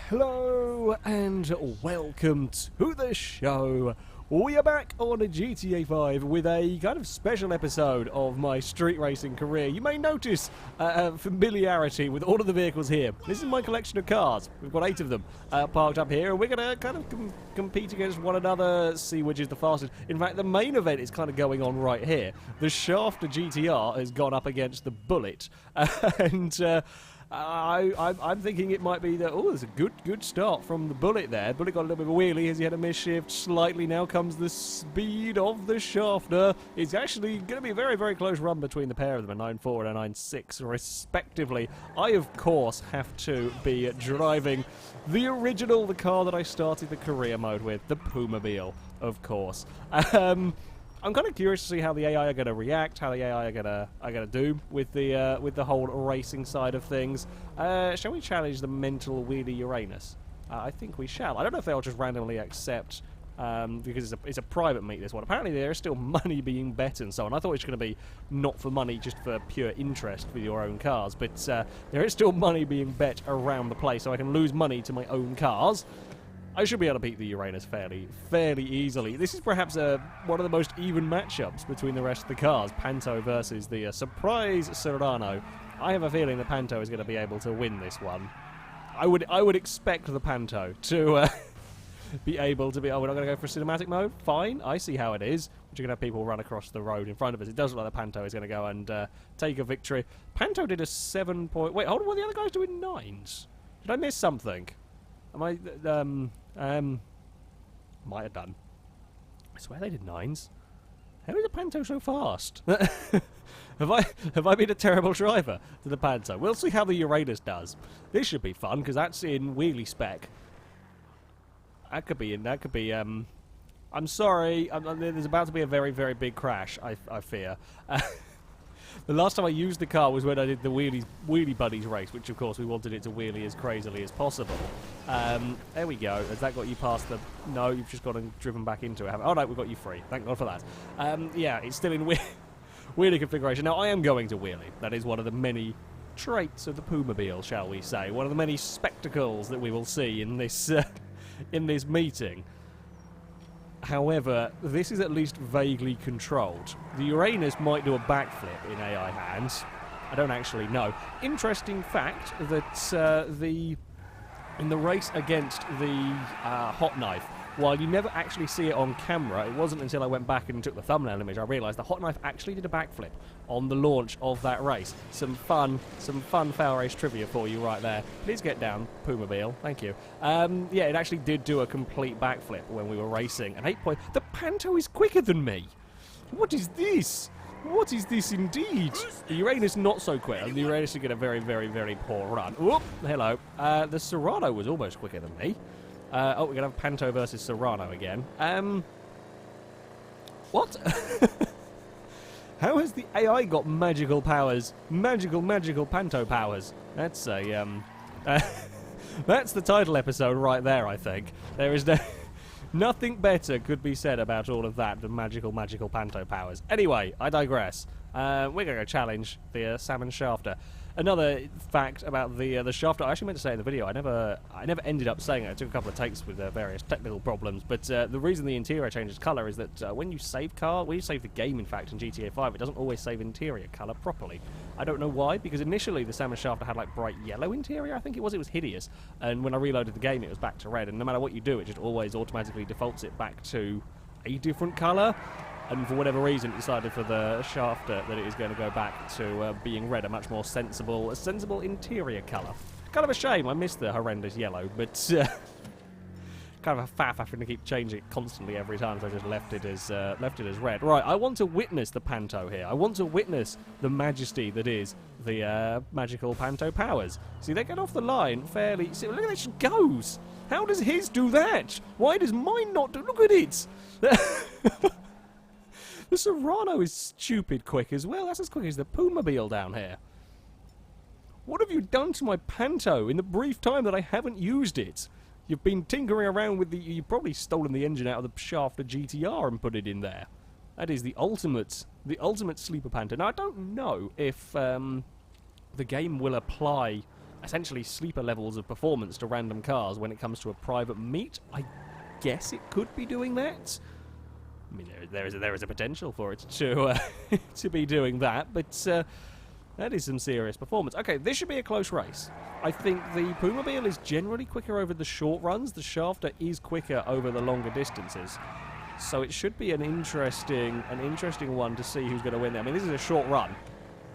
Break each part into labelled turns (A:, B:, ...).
A: Hello and welcome to the show. We are back on GTA 5 with a kind of special episode of my street racing career. You may notice familiarity with all of the vehicles here. This is my collection of cars. We've got 8 of them parked up here, and we're going to kind of compete against one another, see which is the fastest. In fact, the main event is kind of going on right here. The Shafter GTR has gone up against the Bullet, and I'm thinking it might be that. Oh, there's a good start from the Bullet there. Bullet got a little bit of a wheelie as he had a misshift slightly. Now comes the speed of the Shafter. It's actually going to be a very, very close run between the pair of them, a 9.4 and a 9.6 respectively. I, of course, have to be driving the original, the car that I started the career mode with, the Pumobile, of course. I'm kind of curious to see how the AI are going to react, how the AI are going to do with the whole racing side of things. Shall we challenge the mental wheelie Uranus? I think we shall. I don't know if they'll just randomly accept, because it's a private meet, this one. Apparently there is still money being bet and so on. I thought it was going to be not for money, just for pure interest with your own cars. But there is still money being bet around the place, so I can lose money to my own cars. I should be able to beat the Uranus fairly easily. This is perhaps one of the most even matchups between the rest of the cars. Panto versus the surprise Serrano. I have a feeling that Panto is going to be able to win this one. I would expect the Panto to be able to be... Oh, we're not going to go for cinematic mode? Fine, I see how it is. We're going to have people run across the road in front of us. It does look like the Panto is going to go and take a victory. Panto did a 7 point... Wait, hold on, what are the other guys doing 9s? Did I miss something? Am I... might have done. I swear they did 9s. How is the Panto so fast? Have I been a terrible driver to the Panto? We'll see how the Uranus does. This should be fun, because that's in wheelie spec. That could be, I'm sorry, there's about to be a very, very big crash, I fear. The last time I used the car was when I did the Wheelie Buddies race, which of course we wanted it to wheelie as crazily as possible. There we go. Has that got you past the... No, you've just got driven back into it. Oh no, we've got you free. Thank God for that. Yeah, it's still in wheelie configuration. Now, I am going to wheelie. That is one of the many traits of the Pumobile, shall we say. One of the many spectacles that we will see in this, in this meeting. However, this is at least vaguely controlled. The Uranus might do a backflip in AI hands. I don't actually know. Interesting fact that in the race against the Hot Knife, while you never actually see it on camera, it wasn't until I went back and took the thumbnail image I realised the Hot Knife actually did a backflip on the launch of that race. Some fun FailRace trivia for you right there. Please get down, Pumobile. Thank you. Yeah, it actually did do a complete backflip when we were racing. An 8 point... The Panto is quicker than me! What is this? What is this indeed? The Uranus not so quick. The Uranus did get a very, very, very poor run. Whoop! Hello. The Serrano was almost quicker than me. Oh, we're going to have Panto versus Serrano again. What? How has the AI got magical powers? Magical Panto powers. That's a, that's the title episode right there, I think. There is nothing better could be said about all of that than magical Panto powers. Anyway, I digress. We're going to go challenge the Salmon Shafter. Another fact about the Shafter, I actually meant to say in the video, I never ended up saying it. I took a couple of takes with various technical problems, but the reason the interior changes colour is that when you save the game, in fact, in GTA 5, it doesn't always save interior colour properly. I don't know why, because initially the Salmon Shafter had like bright yellow interior, I think it was hideous, and when I reloaded the game it was back to red, and no matter what you do, it just always automatically defaults it back to a different colour. And for whatever reason, it decided for the Shafter that it is going to go back to being red, a much more sensible interior colour. Kind of a shame, I missed the horrendous yellow, but kind of a faff having to keep changing it constantly every time, so I just left it as red. Right, I want to witness the Panto here. I want to witness the majesty that is the magical Panto powers. See, they get off the line fairly... See, look at how she goes! How does his do that? Why does mine not do... Look at it! The Serrano is stupid quick as well. That's as quick as the Pumobile down here. What have you done to my Panto in the brief time that I haven't used it? You've been tinkering around with the... You've probably stolen the engine out of the Shafter GTR and put it in there. That is the ultimate sleeper Panto. Now, I don't know if the game will apply essentially sleeper levels of performance to random cars when it comes to a private meet. I guess it could be doing that. I mean, there is a potential for it to to be doing that, but that is some serious performance. Okay, this should be a close race. I think the Pumobile is generally quicker over the short runs. The Shafter is quicker over the longer distances. So it should be an interesting one to see who's going to win there. I mean, this is a short run.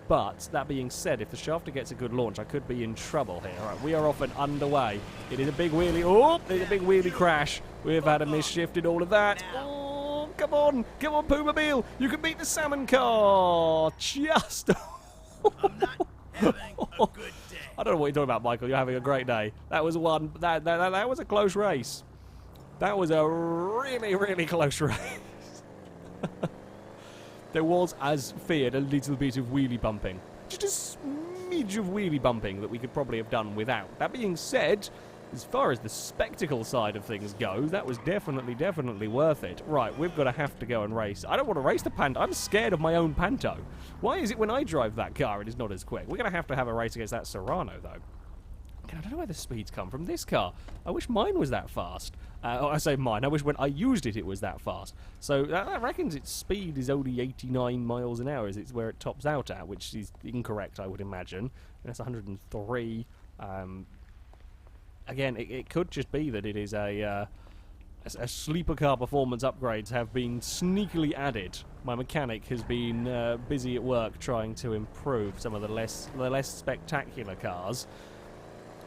A: But, that being said, if the Shafter gets a good launch, I could be in trouble here. All right, we are off and underway. It is a big wheelie. Oh, there's a big wheelie crash. We've had a misshift in all of that. Oh, come on, Pumobile. You can beat the salmon car. Just...
B: I'm not having a good day.
A: I don't know what you're talking about, Michael. You're having a great day. That was one. That was a close race. That was a really, really close race. There was, as feared, a little bit of wheelie bumping. Just a smidge of wheelie bumping that we could probably have done without. That being said, as far as the spectacle side of things go, that was definitely worth it. Right, we've got to have to go and race. I don't want to race the Panto. I'm scared of my own Panto. Why is it when I drive that car it is not as quick? We're going to have a race against that Serrano, though. I don't know where the speeds come from this car. I wish mine was that fast. I say mine. I wish when I used it, it was that fast. So that reckons its speed is only 89 miles an hour. It's where it tops out at, which is incorrect, I would imagine. And that's 103. Again, it could just be that it is a sleeper car performance upgrades have been sneakily added. My mechanic has been busy at work trying to improve some of the less spectacular cars.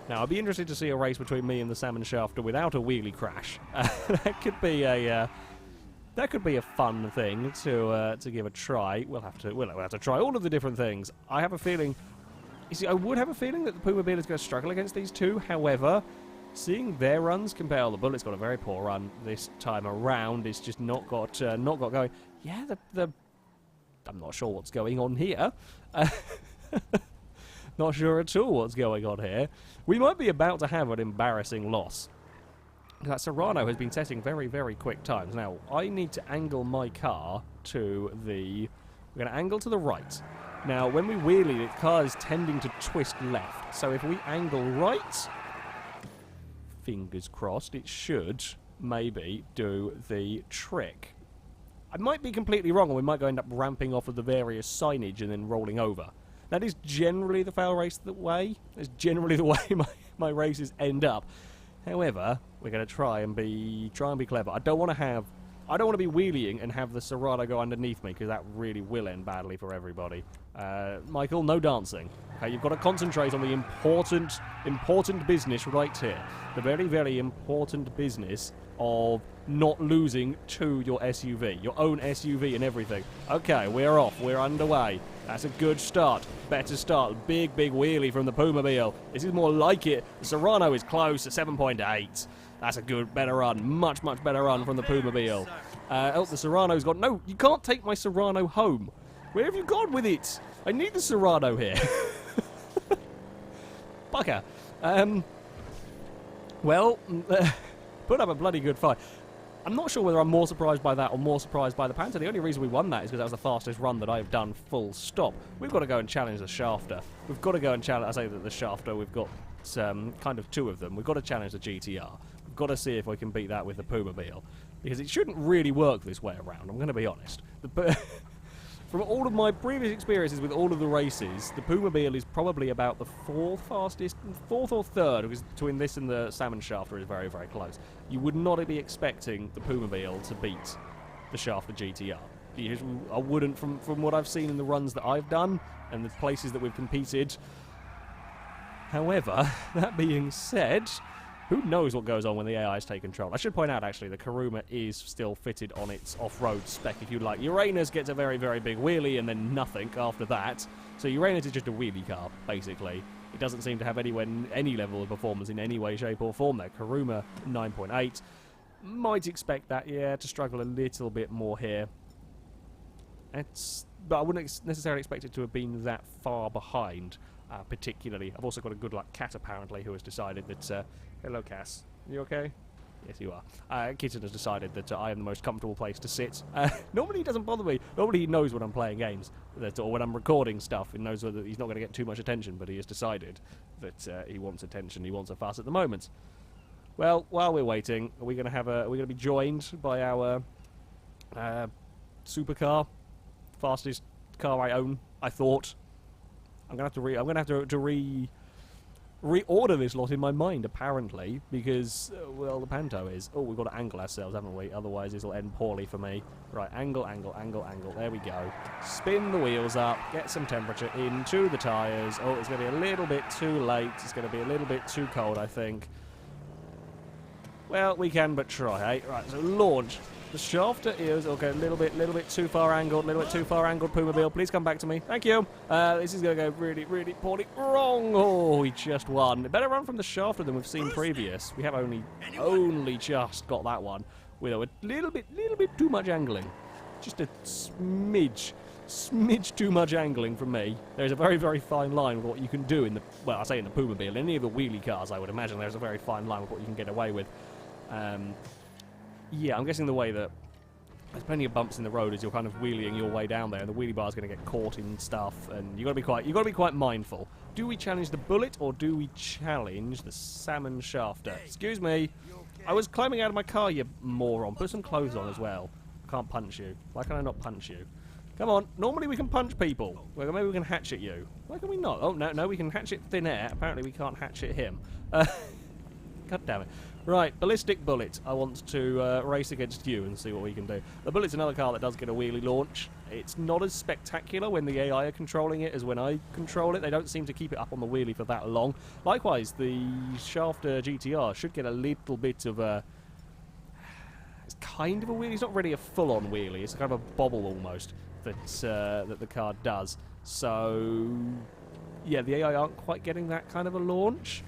A: Now, I'd be interested to see a race between me and the Salmon Shafter without a wheelie crash. That could be a fun thing to give a try. We'll have to try all of the different things. I have a feeling. You see, I would have a feeling that the Pumobile is going to struggle against these two. However, seeing their runs compare, the Bullet's got a very poor run this time around. It's just not got going. Yeah, I'm not sure what's going on here. Not sure at all what's going on here. We might be about to have an embarrassing loss. That Serrano has been setting very, very quick times. Now, I need to angle my car to the... We're going to angle to the right. Now, when we wheelie, the car is tending to twist left. So if we angle right, fingers crossed, it should maybe do the trick. I might be completely wrong, and we might go end up ramping off of the various signage and then rolling over. That is generally the FailRace way. That's generally the way my races end up. However, we're going to try and be clever. I don't want to be wheeling and have the Serrano go underneath me, because that really will end badly for everybody. Michael, no dancing. Okay, you've got to concentrate on the important business right here. The very, very important business of not losing to your SUV, your own SUV and everything. Okay, we're off. We're underway. That's a good start. Better start. Big, big wheelie from the Pumobile. This is more like it. The Serrano is close at 7.8. That's a good, better run. Much, much better run from the Pumobile. The Serrano's got... No, you can't take my Serrano home. Where have you gone with it? I need the Serrano here. Bugger. Well, put up a bloody good fight. I'm not sure whether I'm more surprised by that or more surprised by the Panther. The only reason we won that is because that was the fastest run that I've done full stop. We've got to go and challenge the Shafter. We've got to go and challenge... I say that the Shafter, we've got kind of two of them. We've got to challenge the GTR. We've got to see if we can beat that with the Pumobile. Because it shouldn't really work this way around, I'm going to be honest. From all of my previous experiences with all of the races, the Pumobile is probably about the fourth or third, because between this and the Salmon Shafter is very, very close. You would not be expecting the Pumobile to beat the Shafter GTR. I wouldn't, from what I've seen in the runs that I've done and the places that we've competed. However, that being said, who knows what goes on when the AIs take control. I should point out, actually, the Kuruma is still fitted on its off-road spec, if you like. Uranus gets a very, very big wheelie and then nothing after that. So Uranus is just a wheelie car, basically. It doesn't seem to have any level of performance in any way, shape or form there. Kuruma, 9.8. Might expect that, yeah, to struggle a little bit more here. But I wouldn't necessarily expect it to have been that far behind, particularly. I've also got a good luck cat, apparently, who has decided that... hello, Cass. You okay? Yes, you are. Kitten has decided that I am the most comfortable place to sit. Normally he doesn't bother me. Normally he knows when I'm playing games, or when I'm recording stuff. He knows that he's not going to get too much attention, but he has decided that he wants attention. He wants a fuss at the moment. Well, while we're waiting, are we going to be joined by our supercar, fastest car I own? I thought. I'm going to have to reorder this lot in my mind, apparently, because, well, the Panto is... Oh, we've got to angle ourselves, haven't we? Otherwise, this will end poorly for me. Right, angle, angle, angle, angle. There we go. Spin the wheels up, get some temperature into the tyres. Oh, it's going to be a little bit too late. It's going to be a little bit too cold, I think. Well, we can but try, eh? Right, so launch. The shafter is, okay, a little bit too far angled, Pumobile. Please come back to me. Thank you. This is going to go really, really poorly wrong. Oh, we just won. Better run from the shafter than we've seen previous. We have only just got that one with a little bit too much angling. Just a smidge too much angling from me. There's a very, very fine line with what you can do in the, well, I say in the Pumobile. In any of the wheelie cars, I would imagine there's a very fine line with what you can get away with. Yeah, I'm guessing the way that there's plenty of bumps in the road as you're kind of wheeling your way down there, and the wheelie bar is going to get caught in stuff, and you got to be quite mindful. Do we challenge the Bullet or do we challenge the Salmon Shafter? Excuse me, I was climbing out of my car, you moron. Put some clothes on as well. I can't punch you. Why can I not punch you? Come on. Normally we can punch people. Well, maybe we can hatchet you. Why can we not? Oh no, we can hatchet Thin Air. Apparently we can't hatchet him. God damn it. Right, Ballistic Bullet. I want to race against you and see what we can do. The Bullet's another car that does get a wheelie launch. It's not as spectacular when the AI are controlling it as when I control it. They don't seem to keep it up on the wheelie for that long. Likewise, the Shafter GTR should get a little bit of a... It's kind of a wheelie. It's not really a full-on wheelie. It's kind of a bobble almost that the car does. So, yeah, the AI aren't quite getting that kind of a launch.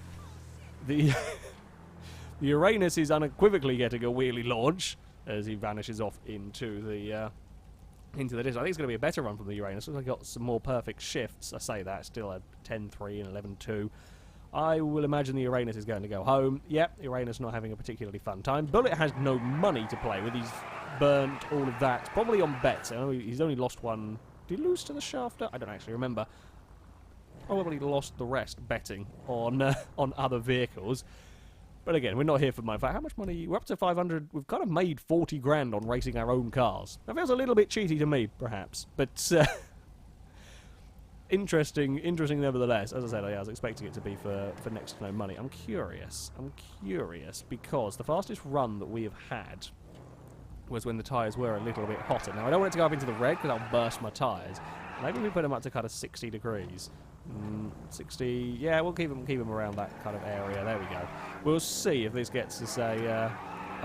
A: The... The Uranus is unequivocally getting a wheelie launch as he vanishes off into the distance. I think it's going to be a better run from the Uranus. Looks like I got some more perfect shifts. I say that, still a 10-3 and 11-2. I will imagine the Uranus is going to go home. Yep, Uranus not having a particularly fun time. Bullet has no money to play with. He's burnt all of that, probably on bets. I know he's only lost one. Did he lose to the Shafter? I don't actually remember. Probably lost the rest betting on other vehicles. But again, we're not here for money. How much money? We're up to 500. We've kind of made 40 grand on racing our own cars. That feels a little bit cheaty to me, perhaps. But interesting nevertheless. As I said, I was expecting it to be for next to no money. I'm curious because the fastest run that we have had was when the tyres were a little bit hotter. Now, I don't want it to go up into the red because I'll burst my tyres. Maybe we put them up to kind of 60 degrees. 60, yeah, we'll keep them around that kind of area. There we go. We'll see if this gets us a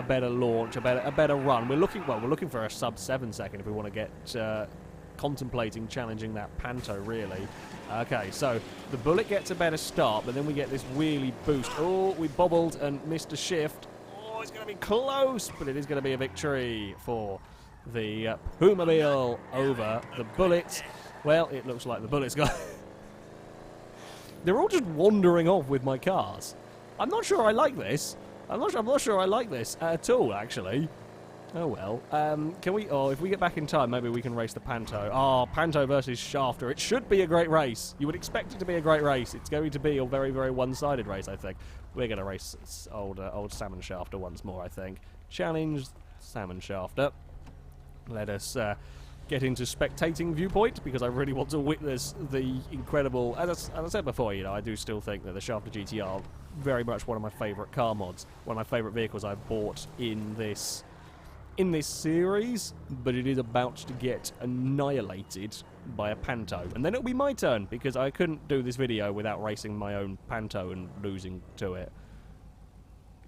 A: better launch, a better run. We're looking for a sub 7 second if we want to get contemplating challenging that Panto, really. Okay, so the Bullet gets a better start, but then we get this wheelie boost. Oh, we bobbled and missed a shift. Oh, it's going to be close, but it is going to be a victory for the Pumobile over the Bullet. Well, it looks like the Bullet's got... They're all just wandering off with my cars. I'm not sure I like this. I'm not sure I like this at all, actually. Oh well. Can we... Oh, if we get back in time, maybe we can race the Panto. Oh, Panto versus Shafter. It should be a great race. You would expect it to be a great race. It's going to be a very, very one-sided race, I think. We're going to race old Salmon Shafter once more, I think. Challenge Salmon Shafter. Let us... get into spectating viewpoint because I really want to witness the incredible... As I said before, you know, I do still think that the Shafter GTR very much one of my favourite car mods, one of my favourite vehicles I've bought in this series, but it is about to get annihilated by a Panto. And then it'll be my turn because I couldn't do this video without racing my own Panto and losing to it.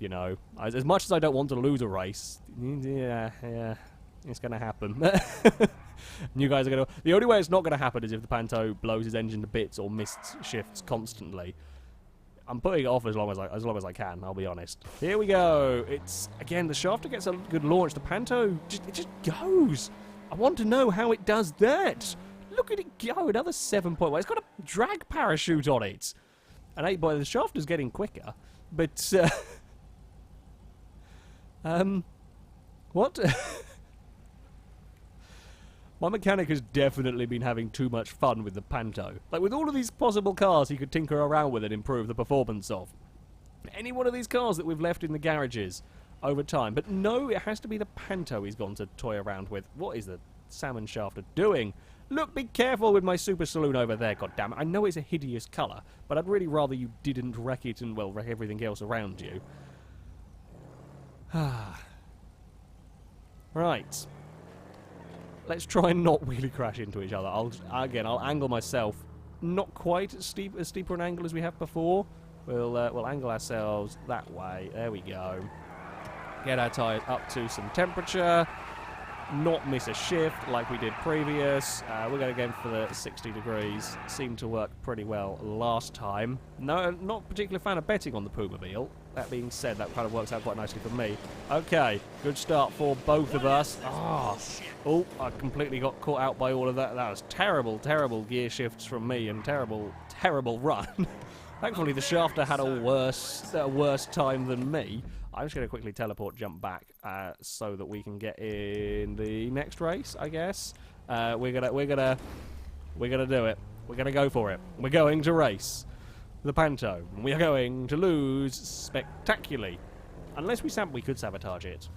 A: You know, as much as I don't want to lose a race, yeah, it's going to happen. You guys are going to... The only way it's not going to happen is if the Panto blows his engine to bits or missed shifts constantly. I'm putting it off as long as I can, I'll be honest. Here we go. It's, again, the Shafter gets a good launch. The Panto, it just goes. I want to know how it does that. Look at it go. Another 7.1. It's got a drag parachute on it. And 8 boy, the Shafter's getting quicker. But... What? My mechanic has definitely been having too much fun with the Panto. Like, with all of these possible cars he could tinker around with and improve the performance of. Any one of these cars that we've left in the garages over time. But no, it has to be the Panto he's gone to toy around with. What is the salmon shafter doing? Look, be careful with my super saloon over there, goddammit. I know it's a hideous colour, but I'd really rather you didn't wreck it and, well, wreck everything else around you. Right. Let's try and not wheelie crash into each other. I'll angle myself. Not quite as steeper an angle as we have before. We'll angle ourselves that way. There we go. Get our tyres up to some temperature. Not miss a shift like we did previous. We're going to go for the 60 degrees. Seemed to work pretty well last time. No, not a particular fan of betting on the Pumobile. That being said, that kind of works out quite nicely for me. Okay, good start for both of us. Oh, I completely got caught out by all of that. That was terrible, terrible gear shifts from me and terrible, terrible run. Thankfully, the shafter had a worse time than me. I'm just going to quickly teleport jump back so that we can get in the next race, I guess. We're gonna do it. We're gonna go for it. We're going to race the Panto. We are going to lose spectacularly, unless we could sabotage it.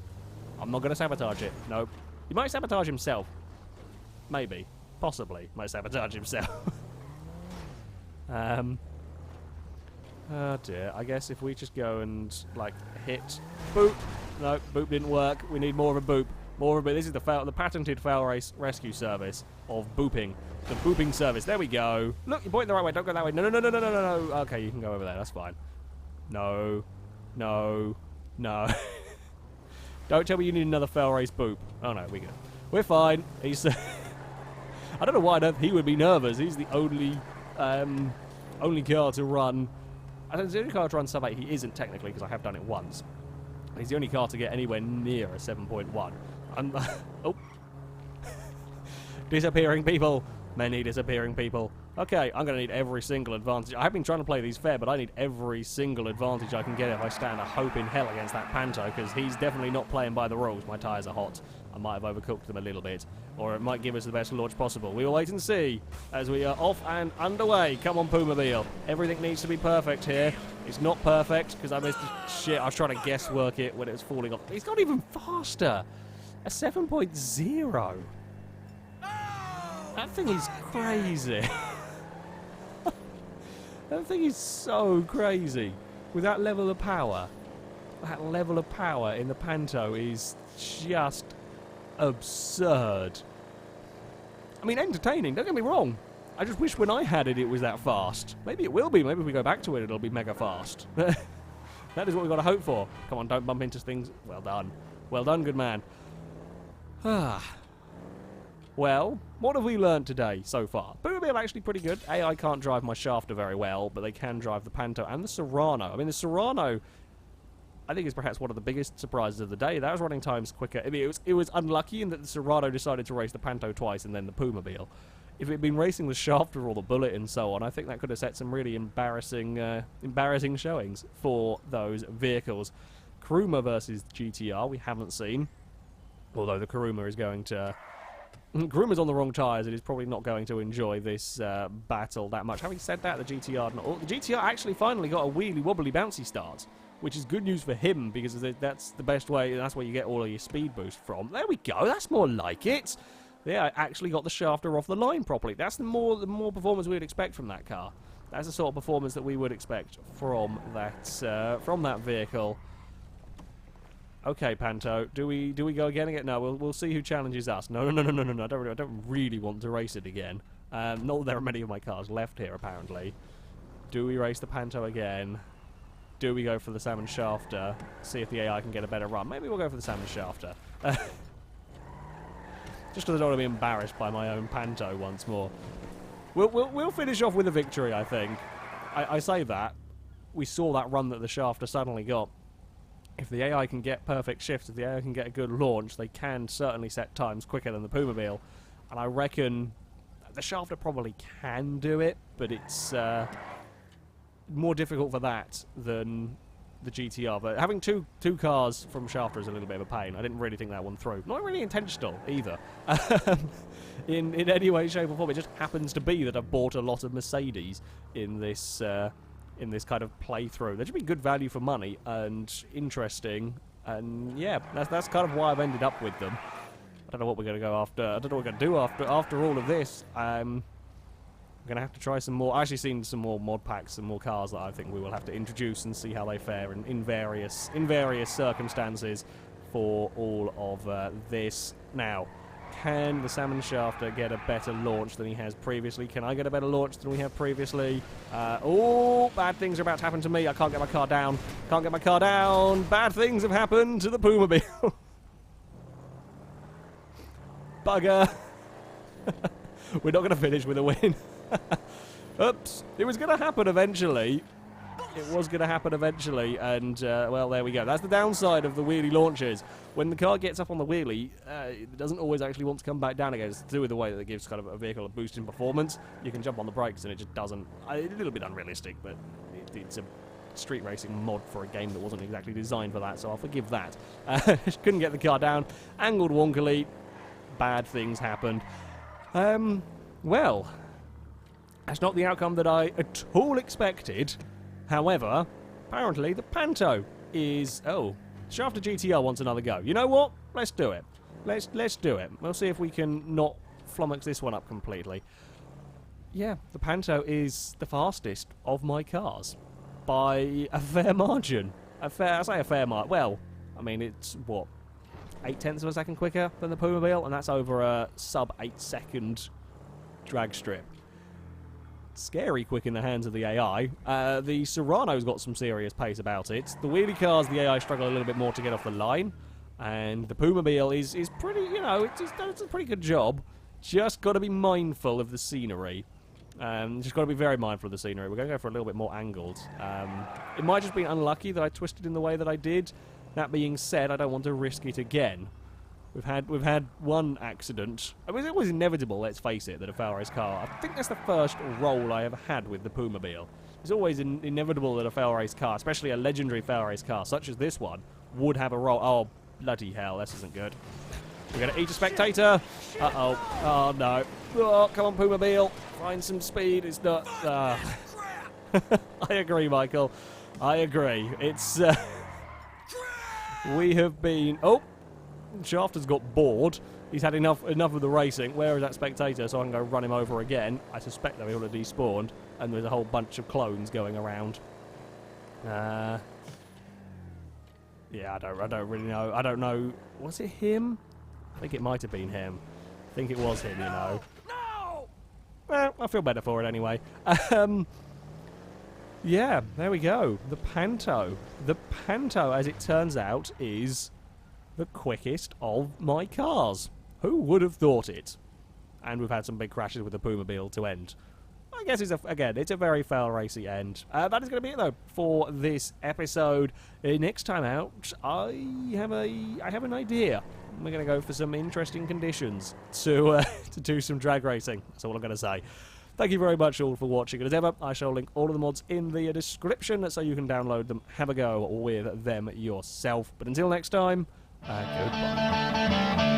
A: I'm not going to sabotage it. Nope. He might sabotage himself. Maybe, possibly, might sabotage himself. Oh dear, I guess if we just go and, like, hit... Boop! No, boop didn't work. We need more of a boop. More of a boop. This is the patented FailRace rescue service of booping. The booping service. There we go. Look, you're pointing the right way. Don't go that way. No, no, no, no, no, no, no, no. Okay, you can go over there. That's fine. No. No. No. Don't tell me you need another FailRace boop. Oh no, we're good. We're fine. He's... I don't know why he would be nervous. He's the only car to run... I think the only car to run sub-8 he isn't technically, because I have done it once. He's the only car to get anywhere near a 7.1. Oh. Disappearing people. Many disappearing people. Okay, I'm going to need every single advantage. I have been trying to play these fair, but I need every single advantage I can get if I stand a hope in hell against that Panto, because he's definitely not playing by the rules. My tyres are hot. I might have overcooked them a little bit, or it might give us the best launch possible. We will wait and see as we are off and underway. Come on, Pumobile. Everything needs to be perfect here. It's not perfect, because I missed shit. I was trying to guesswork it when it was falling off. He's got even faster. A 7.0. That thing is crazy. That thing is so crazy. With that level of power. That level of power in the Panto is just absurd. I mean, entertaining, don't get me wrong. I just wish when I had it, it was that fast. Maybe it will be. Maybe if we go back to it, it'll be mega fast. That is what we've got to hope for. Come on, don't bump into things. Well done. Well done, good man. Well, what have we learned today so far? Pumobile actually pretty good. AI can't drive my shafter very well, but they can drive the Panto and the Serrano. I mean, the Serrano, I think, is perhaps one of the biggest surprises of the day. That was running times quicker. I mean, it was unlucky in that the Serrano decided to race the Panto twice and then the Pumobile. If it had been racing the shafter or the Bullet and so on, I think that could have set some really embarrassing showings for those vehicles. Kuruma versus GTR, we haven't seen. Although the Kuruma is going to... Kuruma's on the wrong tyres and is probably not going to enjoy this battle that much. Having said that, the GTR actually finally got a wheelie wobbly bouncy start, which is good news for him because that's the best way. That's where you get all of your speed boost from. There we go. That's more like it. Yeah, I actually got the shafter off the line properly. That's the more performance we would expect from that car. That's the sort of performance that we would expect from that vehicle. Okay, Panto, do we go again? No, we'll see who challenges us. No. I don't really want to race it again. Not that there are many of my cars left here, apparently. Do we race the Panto again? Do we go for the Salmon Shafter? See if the AI can get a better run. Maybe we'll go for the Salmon Shafter. Just because I don't want to be embarrassed by my own Panto once more. We'll finish off with a victory, I think. I say that. We saw that run that the Shafter suddenly got. If the AI can get perfect shifts, if the AI can get a good launch, they can certainly set times quicker than the Pumobile. And I reckon the Shafter probably can do it, but it's more difficult for that than the GTR, but having two cars from Shafter is a little bit of a pain. I didn't really think that one through. Not really intentional either. In any way, shape or form. It just happens to be that I've bought a lot of Mercedes in this kind of playthrough. They've just been good value for money and interesting, and yeah, that's kind of why I've ended up with them. I don't know what we're going to go after. I don't know what we're going to do after all of this. I'm going to have to try some more. I've actually seen some more mod packs, some more cars that I think we will have to introduce and see how they fare in various circumstances for all of this. Now, can the Salmon Shafter get a better launch than he has previously? Can I get a better launch than we have previously? Oh, bad things are about to happen to me. I can't get my car down. Can't get my car down. Bad things have happened to the Pumobile. Bugger. We're not going to finish with a win. Oops. It was going to happen eventually. It was going to happen eventually, and, well, there we go. That's the downside of the wheelie launches. When the car gets up on the wheelie, it doesn't always actually want to come back down again. It's to do with the way that it gives kind of a vehicle a boost in performance. You can jump on the brakes, and it just doesn't. A little bit unrealistic, but it's a street racing mod for a game that wasn't exactly designed for that, so I'll forgive that. Couldn't get the car down. Angled wonkily. Bad things happened. Well, that's not the outcome that I at all expected. However, apparently the Panto is... Oh, Shafter GTR wants another go. You know what? Let's do it. Let's do it. We'll see if we can not flummox this one up completely. Yeah, the Panto is the fastest of my cars. By a fair margin. I say a fair margin. Well, I mean, it's, what, 0.8 of a second quicker than the Pumobile, and that's over a sub-8 second drag strip. Scary quick in the hands of the AI. The Serrano's got some serious pace about it. The wheelie cars, the AI struggle a little bit more to get off the line, and the Pumobile is pretty, you know, it's a pretty good job. Just got to be mindful of the scenery. Just got to be very mindful of the scenery. We're going to go for a little bit more angled. It might just be unlucky that I twisted in the way that I did. That being said, I don't want to risk it again. We've had one accident. I mean, it was inevitable, let's face it, that a FailRace car... I think that's the first roll I ever had with the Pumobile. It's always inevitable that a FailRace car, especially a legendary FailRace car, such as this one, would have a roll. Oh, bloody hell, this isn't good. We're going to eat a spectator. Uh-oh. Oh, no. Oh, come on, Pumobile. Find some speed. It's not... I agree, Michael. I agree. It's... we have been... Oh! Shafter's got bored. He's had enough of the racing. Where is that spectator so I can go run him over again? I suspect that he would have despawned, and there's a whole bunch of clones going around. Yeah, I don't really know. I don't know. Was it him? I think it might have been him. I think it was him, you know.
B: No!
A: Well, I feel better for it anyway. Yeah, there we go. The Panto. The Panto, as it turns out, is the quickest of my cars. Who would have thought it? And we've had some big crashes with the Pumobile to end. I guess it's a very fail-racy end. That is going to be it, though, for this episode. Next time out, I have an idea. We're going to go for some interesting conditions to do some drag racing. That's all I'm going to say. Thank you very much all for watching. And as ever, I shall link all of the mods in the description so you can download them, have a go with them yourself. But until next time, goodbye.